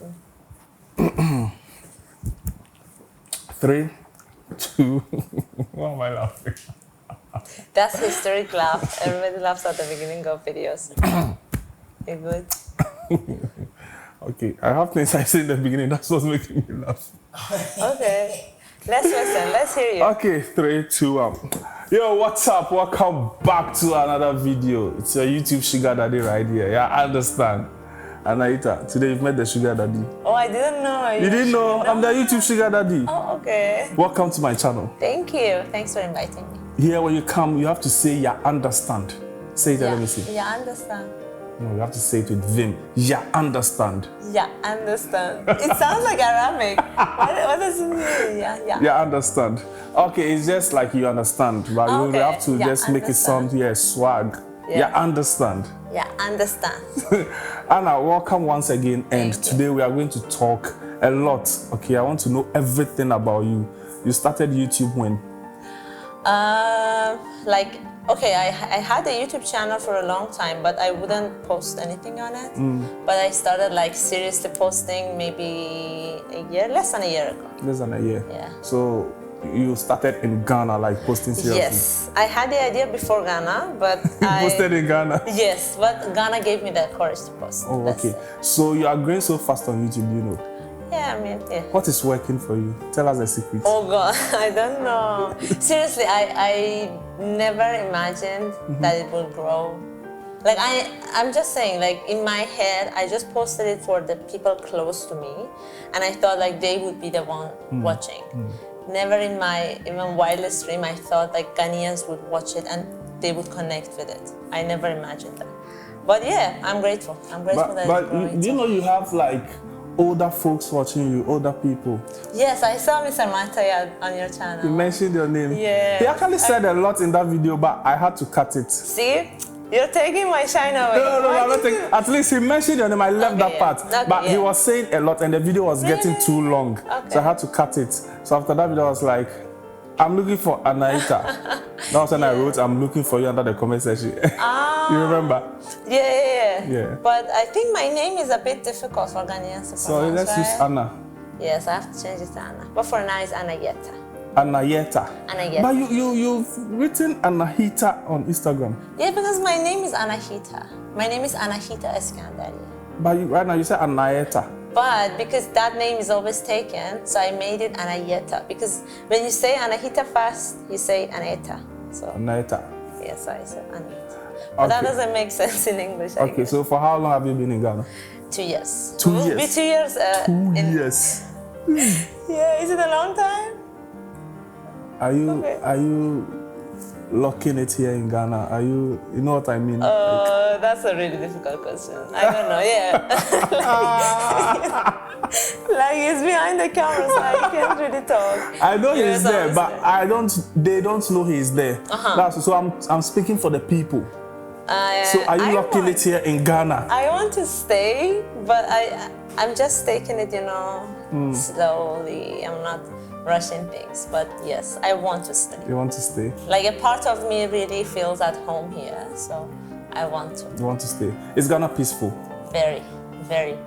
3, 2. Why am I laughing? That's historic laugh. Everybody laughs at the beginning of videos. You good? Okay, I have things I say in the beginning. That's what's making me laugh. Okay. Let's listen. Let's hear you. Okay, 3, 2, 1. Yo, what's up? Welcome back to another video. It's your YouTube sugar daddy right here. Yeah, I understand. Anaieta, today you've met the sugar daddy. Oh, I didn't know. You didn't know? I'm the YouTube sugar daddy. Oh, okay. Welcome to my channel. Thank you. Thanks for inviting me. Here, when you come, you have to say, "Ya understand." Say it, let me see. Yeah, understand. No, you have to say it with vim. "Ya understand." Yeah, understand. It sounds like Arabic. What does it mean? Yeah. "Ya understand." Okay, it's just like you understand, but Okay. you have to Yeah, just make it sound, swag. Yeah. "Ya understand." Yeah, understand. Anna, welcome once again, and Thank you. today we are going to talk a lot. Okay, I want to know everything about you. You started YouTube when? Okay, I had a YouTube channel for a long time, but I wouldn't post anything on it. But I started like seriously posting maybe less than a year ago. Less than a year. Yeah. So you started in Ghana, like posting seriously? Yes, I had the idea before Ghana, but I posted in Ghana? Yes, but Ghana gave me the courage to post. Oh, That's okay. it. So you are growing so fast on YouTube, you know? Yeah, I mean, yeah. What is working for you? Tell us the secret. Oh God, I don't know. Seriously, I never imagined that it will grow. Like I'm just saying, like in my head, I just posted it for the people close to me, and I thought like they would be the one watching. Never in my even wildest dream I thought like Ghanaians would watch it and they would connect with it. I never imagined that. But yeah, I'm grateful. I'm grateful that it's growing. Do you know you have like older folks watching you, older people? Yes, I saw Mr. Mataya on your channel. You mentioned your name. Yeah. He actually said a lot in that video, but I had to cut it. See? You're taking my shine away. No, I'm not taking. At least he mentioned your name. I left that part. Okay, but he was saying a lot and the video was getting too long. Okay. So I had to cut it. So after that video, I was like, I'm looking for Anaieta. That was when I wrote, I'm looking for you under the comment section. You remember? Yeah. But I think my name is a bit difficult for Ghanaians to pronounce, So let's use Anna. Yes, I have to change it to Anna. But for now, it's Anaieta. Anaieta. Anaieta. But you've written Anaieta on Instagram. Yeah, because my name is Anaieta. My name is Anaieta Eskandari. But right now you say Anaieta. But because that name is always taken, so I made it Anaieta. Because when you say Anaieta fast, you say Anaieta. So Anaieta. yes, I said Anaieta. But that doesn't make sense in English. I Okay, guess. so for how long have you been in Ghana? 2 years. 2 It will years. be 2 years. 2 years. Yeah, is it a long time? Are you locking it here in Ghana? Are you know what I mean? That's a really difficult question. I don't know, yeah. Like he's behind the camera, so I can't really talk. I know he's there, always but there. they don't know he's there. So I'm speaking for the people. So are you locking it here in Ghana? I want to stay, but I'm just taking it, slowly. I'm not rushing things, but yes, I want to stay. You want to stay? Like a part of me really feels at home here, so I want to. You want to stay? Is Ghana peaceful? Very, very.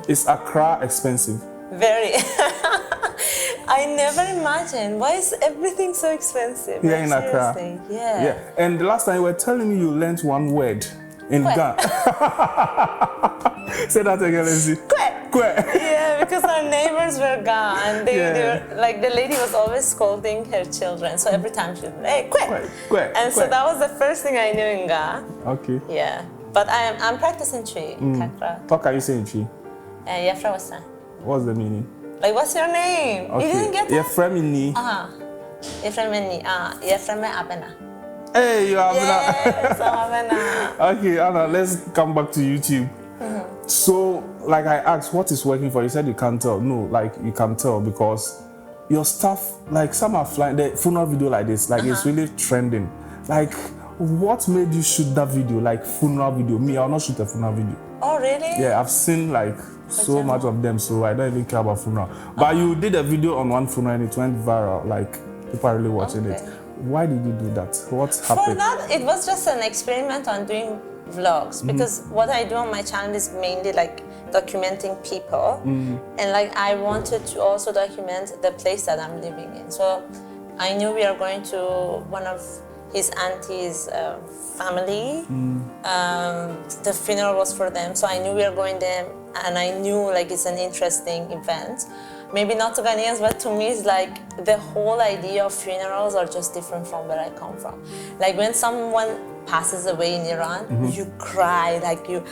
Is Accra expensive? Very. I never imagined. Why is everything so expensive? Here in Accra. Seriously. Yeah. And the last time you were telling me you learned one word in Ghana. Say that again, let's see. Kwe. Yeah, because our neighbors were gone, and they were like, the lady was always scolding her children. So every time she would be, hey, kwe. And so that was the first thing I knew in Ghana. Okay. Yeah. But I'm practicing tree in Accra. What can you say in tree? Yefra was that? What's the meaning? Like, what's your name? Okay. You didn't get it? Yefra Mini. Yefra Mini. Yefra Me Abena. Hey, you are Yes, I'm Abena. Okay, Anna, let's come back to YouTube. So, like I asked, what is working for you? You said you can't tell. No, like you can tell because your stuff, like some are flying. The funeral video like this, like it's really trending. Like, what made you shoot that video? Like funeral video? Me, I'll not shoot a funeral video. Oh, really? Yeah, I've seen like so much of them, so I don't even care about funeral. But you did a video on one funeral and it went viral. Like people are really watching it. Why did you do that? What happened? For that, it was just an experiment on doing vlogs because what I do on my channel is mainly like documenting people, and like I wanted to also document the place that I'm living in. So I knew we are going to one of his auntie's family. The funeral was for them, so I knew we were going there, and I knew like it's an interesting event. Maybe not to Ghanaians, but to me, it's like the whole idea of funerals are just different from where I come from. Like when someone passes away in Iran, you cry, like you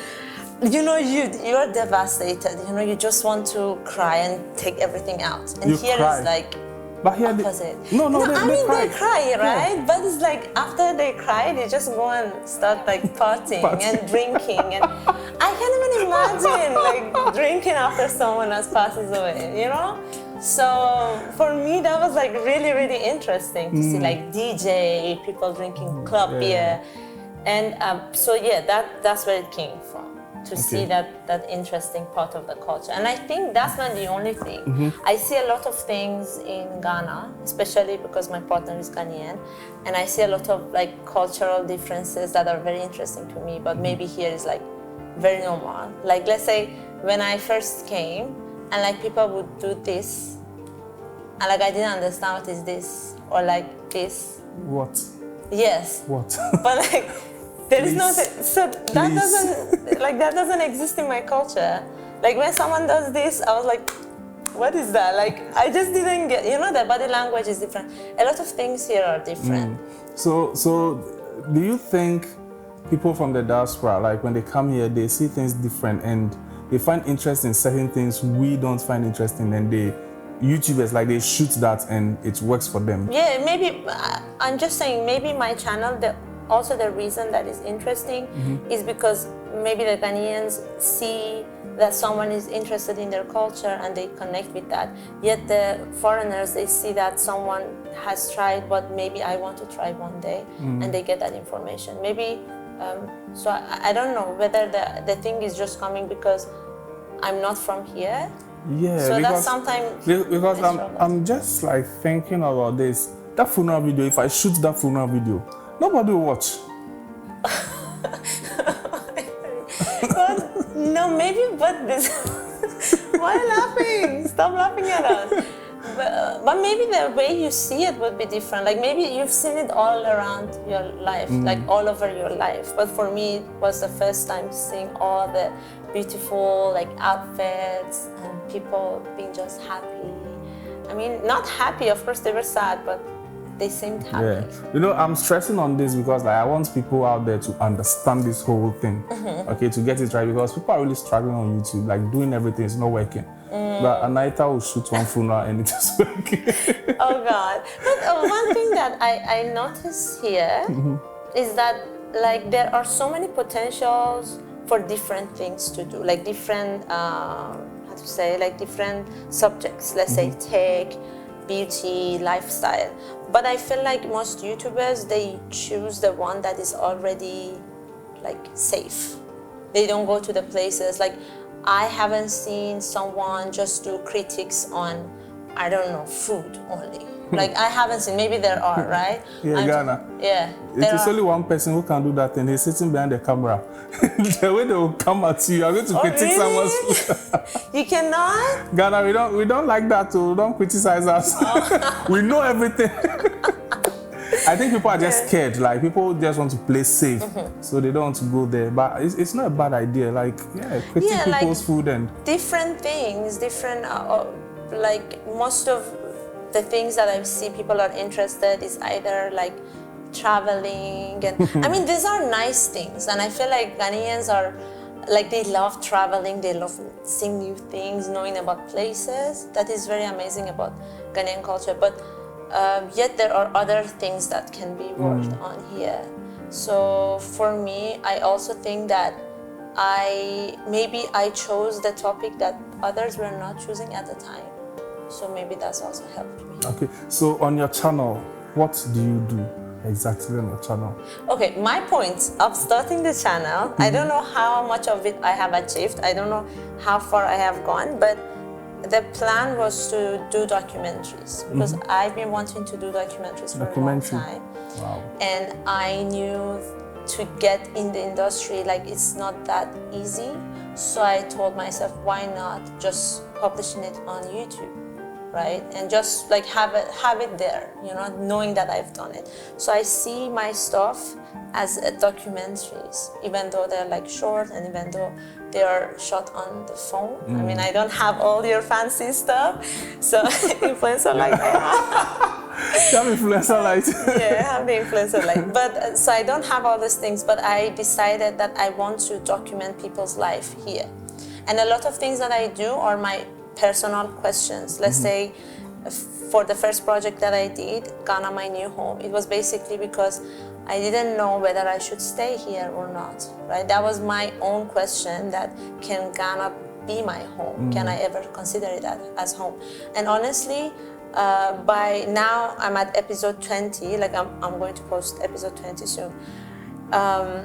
are devastated. You know, you just want to cry and take everything out. And you here cry. It's like but here opposite. No, they cry, right? Yeah. But it's like after they cry, they just go and start like partying and drinking. And I can't even imagine like drinking after someone else passes away, you know? So for me, that was like really, really interesting to see like DJ, people drinking club beer. And so yeah, that's where it came from. To see that interesting part of the culture. And I think that's not the only thing. I see a lot of things in Ghana, especially because my partner is Ghanaian, and I see a lot of like cultural differences that are very interesting to me, but maybe here is like very normal. Like let's say when I first came and like people would do this, and like I didn't understand what is this, or like this. What? Yes. What? But like, there is no, so that doesn't exist in my culture. Like when someone does this, I was like, what is that? Like I just didn't get, you know, the body language is different. A lot of things here are different. So do you think people from the diaspora, like when they come here, they see things different and they find interest in certain things we don't find interesting, and YouTubers, like they shoot that and it works for them? Yeah, maybe, I'm just saying, maybe my channel, also the reason that is interesting is because maybe the Ghanaians see that someone is interested in their culture and they connect with that. Yet the foreigners, they see that someone has tried what maybe I want to try one day, and they get that information. Maybe, so I don't know whether the thing is just coming because I'm not from here. Yeah, so that's sometimes because I'm just like thinking about this. That funeral video, if I shoot that funeral video, nobody will watch. But, no, maybe, but this. Why are you laughing? Stop laughing at us. But maybe the way you see it would be different. Like maybe you've seen it all around your life, like all over your life. But for me, it was the first time seeing all the beautiful like outfits and people being just happy. I mean, not happy, of course they were sad, but they seemed happy. Yeah. You know, I'm stressing on this because like, I want people out there to understand this whole thing, okay, to get it right, because people are really struggling on YouTube, like doing everything is not working. But Anaieta will shoot one funeral and it is working. Oh God. But one thing that I notice here is that like there are so many potentials for different things to do, like different, like different subjects, let's say tech, beauty, lifestyle. But I feel like most YouTubers, they choose the one that is already like safe. They don't go to the places, like I haven't seen someone just do critiques on, I don't know, food only. Like I haven't seen, maybe there are, right? Yeah, Ghana. Yeah. It is only one person who can do that, and he's sitting behind the camera. The way they will come at you, you're going to critique someone's food. You cannot? Ghana, we don't like that too. Don't criticize us. Oh. We know everything. I think people are just scared. Like people just want to play safe, so they don't want to go there. But it's not a bad idea. Like critique people's like food and different things, different like most of the things that I see people are interested is either like traveling, and I mean these are nice things, and I feel like Ghanaians are like they love traveling, they love seeing new things, knowing about places. That is very amazing about Ghanaian culture, but yet there are other things that can be worked on here. So for me, I also think that maybe I chose the topic that others were not choosing at the time. So maybe that's also helped me. Okay, so on your channel, what do you do exactly on your channel? Okay, my point of starting the channel, I don't know how much of it I have achieved. I don't know how far I have gone, but the plan was to do documentaries because I've been wanting to do documentaries for a long time. Wow. And I knew to get in the industry, like it's not that easy. So I told myself, why not just publishing it on YouTube, right? And just like have it there, you know, knowing that I've done it. So I see my stuff as documentaries, even though they're like short and even though they are shot on the phone. I mean, I don't have all your fancy stuff, so influencer like that. That influencer light. Yeah, I have the influencer light. But so I don't have all these things, but I decided that I want to document people's life here. And a lot of things that I do are my personal questions. Let's say for the first project that I did, Ghana, my new home, it was basically because I didn't know whether I should stay here or not, right? That was my own question, that can Ghana be my home? Can I ever consider it as home? And honestly, by now I'm at episode 20, like I'm going to post episode 20 soon. I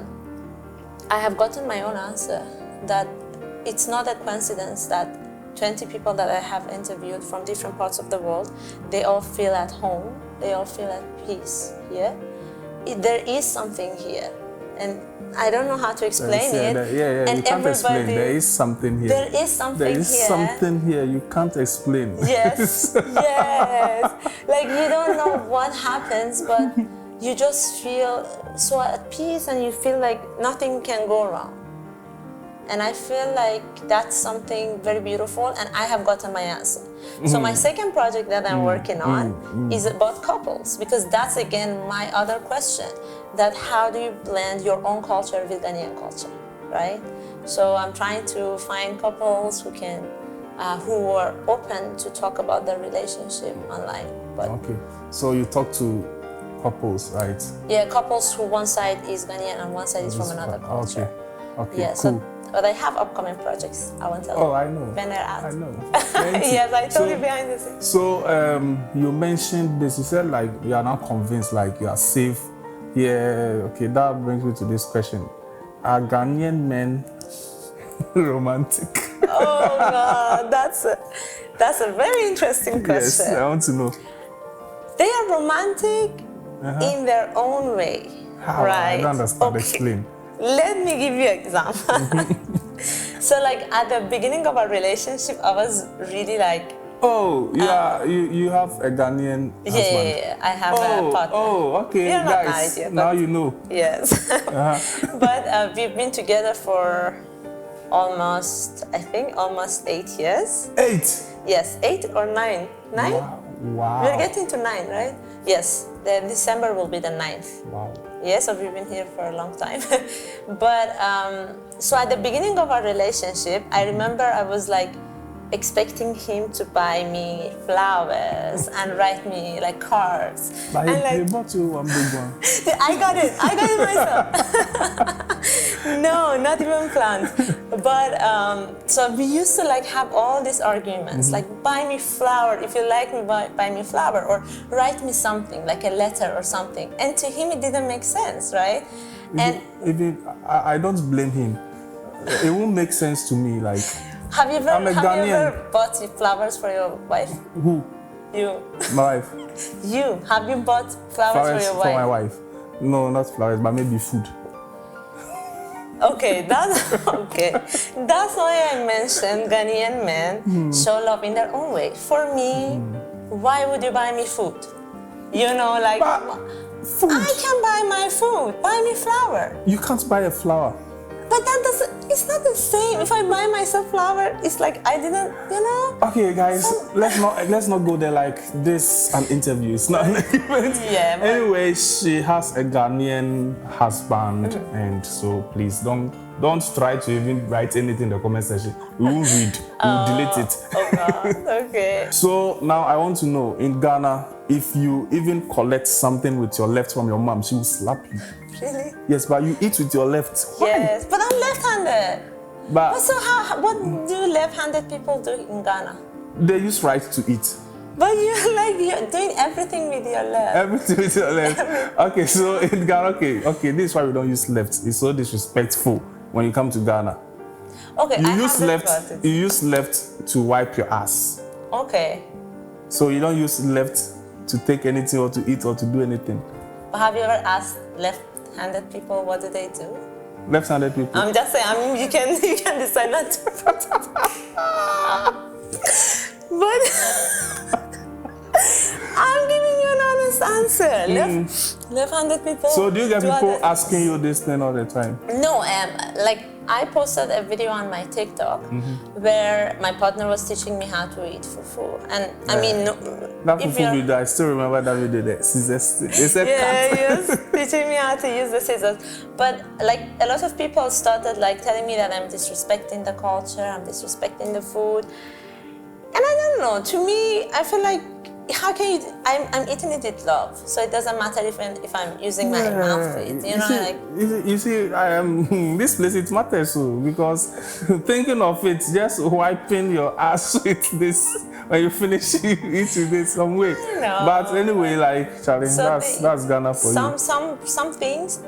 have gotten my own answer, that it's not a coincidence that 20 people that I have interviewed from different parts of the world, they all feel at home, they all feel at peace here. There is something here, and I don't know how to explain it. And you can't explain. There is something here. There is something here. There is something here. You can't explain. Yes, yes. Like you don't know what happens, but you just feel so at peace, and you feel like nothing can go wrong. And I feel like that's something very beautiful, and I have gotten my answer. So my second project that I'm working on is about couples, because that's again my other question, that how do you blend your own culture with Ghanaian culture, right? So I'm trying to find couples who can, who are open to talk about their relationship online. But okay, so you talk to couples, right? Yeah, couples who one side is Ghanaian and one side is from another culture. Okay, yeah, cool. So, but I have upcoming projects. I won't tell you. Oh, I know. When they're out. I know. Yes, I told you behind the scenes. So you mentioned this. You said like you are not convinced, like you are safe. Yeah. Okay, that brings me to this question: are Ghanaian men romantic? Oh God, that's a very interesting question. Yes, I want to know. They are romantic in their own way. How? Right? I don't understand. Okay. Explain. Let me give you an example. So like at the beginning of our relationship, I was really like, oh, yeah, you have a Ghanaian husband. Yeah, I have a partner. Oh, okay, You're not guys, married yet, now you know. Yes. But we've been together for almost 8 years. 8? Yes, 8 or 9. 9? Wow. We're getting to 9, right? Yes, the December will be the 9th. Wow. Yes, so we've been here for a long time. But so at the beginning of our relationship, I remember I was like expecting him to buy me flowers and write me like cards. But and he bought you one big one. I got it myself. No, not even planned. But so we used to like have all these arguments, like buy me flower, if you like me, buy me flower, or write me something, like a letter or something. And to him it didn't make sense, right? I don't blame him. It won't make sense to me, like. Have you ever bought flowers for your wife? Who? You. My wife. You. Have you bought flowers for your wife? For my wife. No, not flowers, but maybe food. Okay, that's okay. That's why I mentioned Ghanaian men show love in their own way. For me, why would you buy me food? You know, like food. I can buy my food. Buy me flower. You can't buy a flower. But that doesn't, it's not the same. If I buy myself flower, it's like I didn't, you know. Okay, guys, let's not go there like this an interview. It's not an event. Yeah. But anyway, she has a Ghanaian husband, and so please don't try to even write anything in the comment section. We won't read. We'll delete it. Oh God. Okay. So now I want to know, in Ghana, if you even collect something with your left from your mom, she will slap you. Really? Yes, but you eat with your left. Why? Yes, but I'm left-handed. But so what do left-handed people do in Ghana? They use right to eat. But you're doing everything with your left. Everything with your left. Okay, so in Ghana, okay, this is why we don't use left. It's so disrespectful when you come to Ghana. Okay, you use left to wipe your ass. Okay. So you don't use left to take anything or to eat or to do anything. But have you ever asked left-handed people what do they do? Left-handed people. I'm just saying. I mean, you can decide not to. But I'm giving you an honest answer. Left-handed people. So do you get people asking you this thing all the time? No, like I posted a video on my TikTok where my partner was teaching me how to eat fufu, and I mean, that fufu video, I still remember that video. The scissors. They said he was teaching me how to use the scissors. But like a lot of people started like telling me that I'm disrespecting the culture, I'm disrespecting the food, and I don't know. To me, I feel like, how can you? I'm eating it with love, so it doesn't matter if I'm using my mouth for it. You see, I am this place. It matters so because thinking of it, just wiping your ass with this when you finish, you eat with it some way. But anyway, like Charlie, so that's Ghana for you. Some things,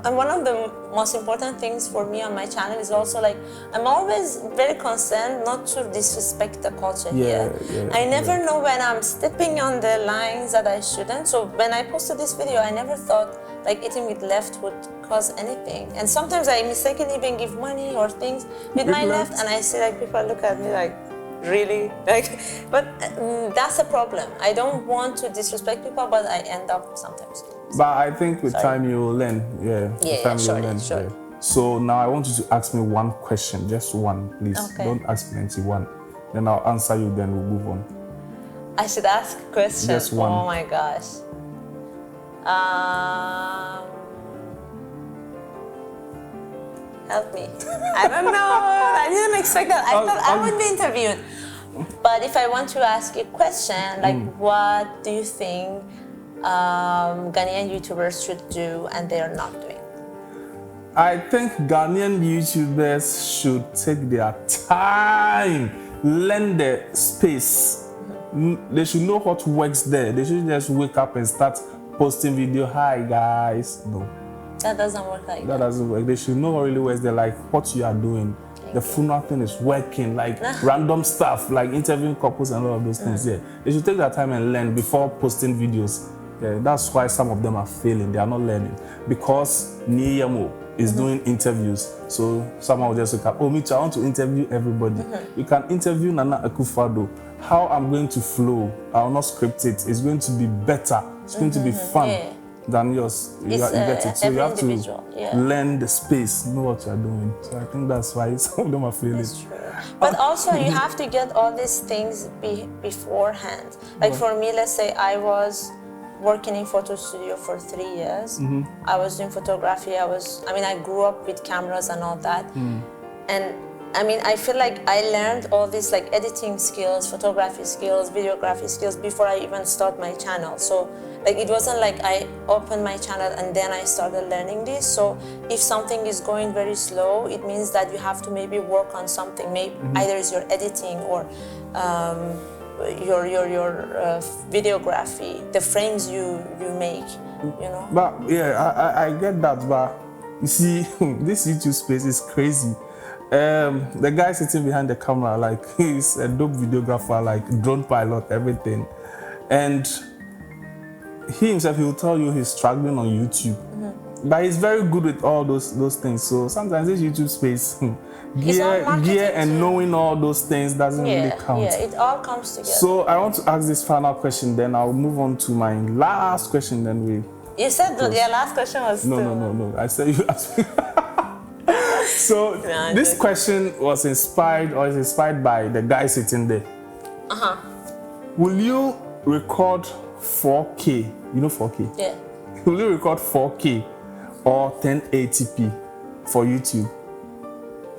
and one of the most important things for me on my channel is also like I'm always very concerned not to disrespect the culture here. I never know when I'm stepping on the lines that I shouldn't. So when I posted this video, I never thought like eating with left would cause anything. And sometimes I mistakenly even give money or things with my left, and I see like people look at me like, really? Like, but that's a problem. I don't want to disrespect people, but I end up sometimes. But I think with time you will learn. Sure. So now I want you to ask me one question, just one, please. Okay. Don't ask plenty, one. Then I'll answer you, then we'll move on. I should ask a question. Just one. Oh my gosh. Help me. I don't know. I didn't expect that. I thought I would be interviewed. But if I want to ask you a question, like what do you think Ghanaian YouTubers should do and they are not doing? I think Ghanaian YouTubers should take their time, learn the space. They should know what works there. They should just wake up and start posting video. Hi guys. No. That doesn't work like that. That doesn't work. They should know what really works. They're like, what you are doing. The funeral thing is working, like random stuff, like interviewing couples and all of those things. Yeah, they should take their time and learn before posting videos. Yeah, that's why some of them are failing. They are not learning because Yemoh is doing interviews. So someone will just look up, oh, Mitch, I want to interview everybody. You can interview Nana Akufo-Addo. How I'm going to flow, I will not script it. It's going to be better. It's going to be fun than yours. You get it. So you have to learn the space, know what you're doing. So I think that's why some of them are failing. That's true. But also you have to get all these things beforehand. Like for me, let's say I was working in photo studio for 3 years. I was doing photography. I grew up with cameras and all that. And I mean, I feel like I learned all these like editing skills, photography skills, videography skills before I even start my channel. So like it wasn't like I opened my channel and then I started learning this. So if something is going very slow, it means that you have to maybe work on something. Maybe either it's your editing or your videography, the frames you make, you know. But yeah, I get that. But you see, this YouTube space is crazy. The guy sitting behind the camera, like he's a dope videographer, like drone pilot, everything. And he himself, he will tell you he's struggling on YouTube. But he's very good with all those things. So sometimes this YouTube space, gear and knowing all those things doesn't really count. Yeah, it all comes together. So I want to ask this final question, then I'll move on to my last question, then we... You said that your last question was No. I said you asked me. So this question was inspired by the guy sitting there. Will you record 4K? You know 4K? Yeah. Will you record 4K or 1080p for YouTube?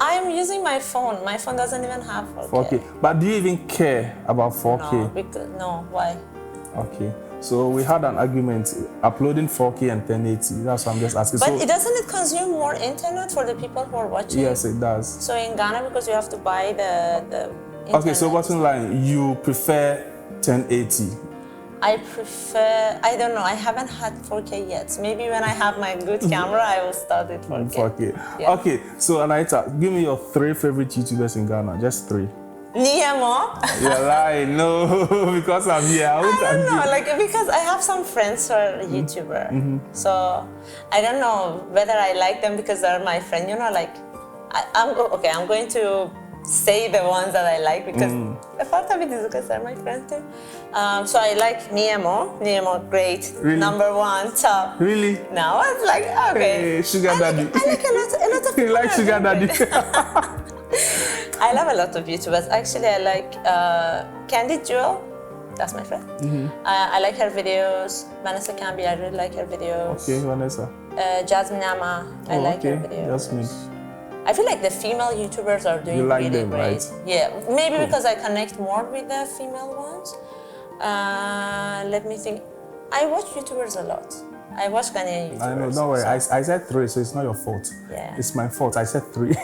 I'm using my phone. My phone doesn't even have 4K. But do you even care about 4K? No, why? Okay. So we had an argument uploading 4K and 1080. That's what I'm just asking. But doesn't it consume more internet for the people who are watching? Yes, it does. So in Ghana, because you have to buy the internet. Okay, so bottom line, you prefer 1080? I don't know, I haven't had 4K yet. So maybe when I have my good camera, I will start with 4K. Yeah. Okay, so Anaieta, give me your 3 favorite YouTubers in Ghana, just 3. Yemoh. You're lying. No, because I'm here. I don't know, like, because I have some friends who are YouTuber. So I don't know whether I like them because they're my friend. You know, like, I'm going to say the ones that I like because a part of it is because they're my friend too. So I like Yemoh. Yemoh, great. Really? Number one, top. Really? Now it's like, okay. Hey, sugar daddy. I like a lot of You people. like sugar daddy? I love a lot of YouTubers. Actually, I like Candy Jewel. That's my friend. I like her videos. Vanessa Camby, I really like her videos. Okay, Vanessa. Jasmine Ama, I like her videos. Jasmine. I feel like the female YouTubers are doing like really them, great. right? Yeah, maybe because I connect more with the female ones. Let me think. I watch YouTubers a lot. I watch Ghanaian YouTubers. I know, don't worry. I said 3, so it's not your fault. Yeah. It's my fault. I said 3.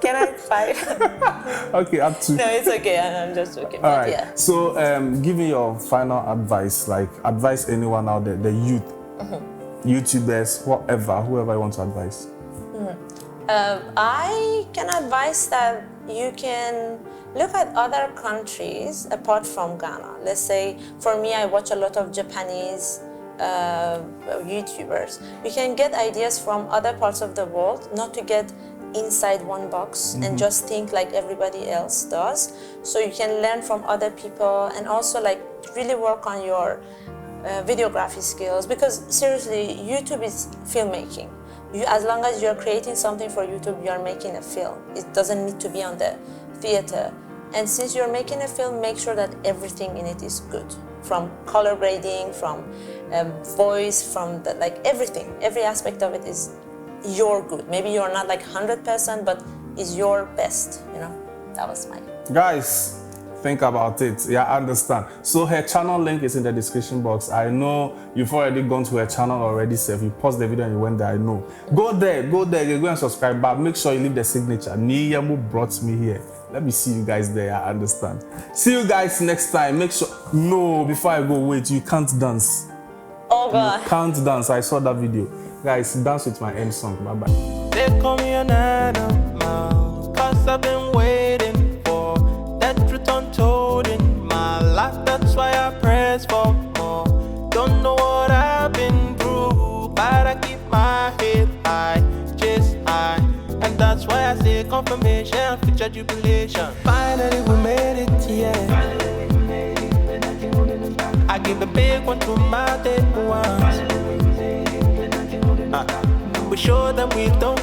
Can I 5? Okay, up to. No, it's okay. I'm just joking. All right. Yeah. So, give me your final advice. Like, advise anyone out there, the youth, YouTubers, whoever you want to advise. I can advise that you can look at other countries apart from Ghana. Let's say, for me, I watch a lot of Japanese YouTubers. You can get ideas from other parts of the world, not to get inside one box and just think like everybody else does. So you can learn from other people and also like really work on your videography skills, because seriously, YouTube is filmmaking. As long as you're creating something for YouTube, you're making a film. It doesn't need to be on the theater. And since you're making a film, make sure that everything in it is good. From color grading, from voice, from the, like everything. Every aspect of it is your good. Maybe you're not like 100%, but is your best, you know? That was my... Guys, think about it. Yeah, I understand. So her channel link is in the description box. I know you've already gone to her channel already, so if you paused the video and you went there, I know. Go there, go and subscribe, but make sure you leave the signature. Yemoh brought me here. Let me see you guys there, I understand. See you guys next time. Make sure... No, before I go, wait, you can't dance. Oh God. You can't dance. I saw that video. Guys, dance with my end song. Bye-bye. They call me an animal, 'cause I've been waiting for that truth untold in my life. That's why I press for more. Don't know what I've been through, but I keep my head high, chest high. And that's why I say confirmation, future jubilation. Finally we made it, yeah. I give the big one to my dead ones. We show them we don't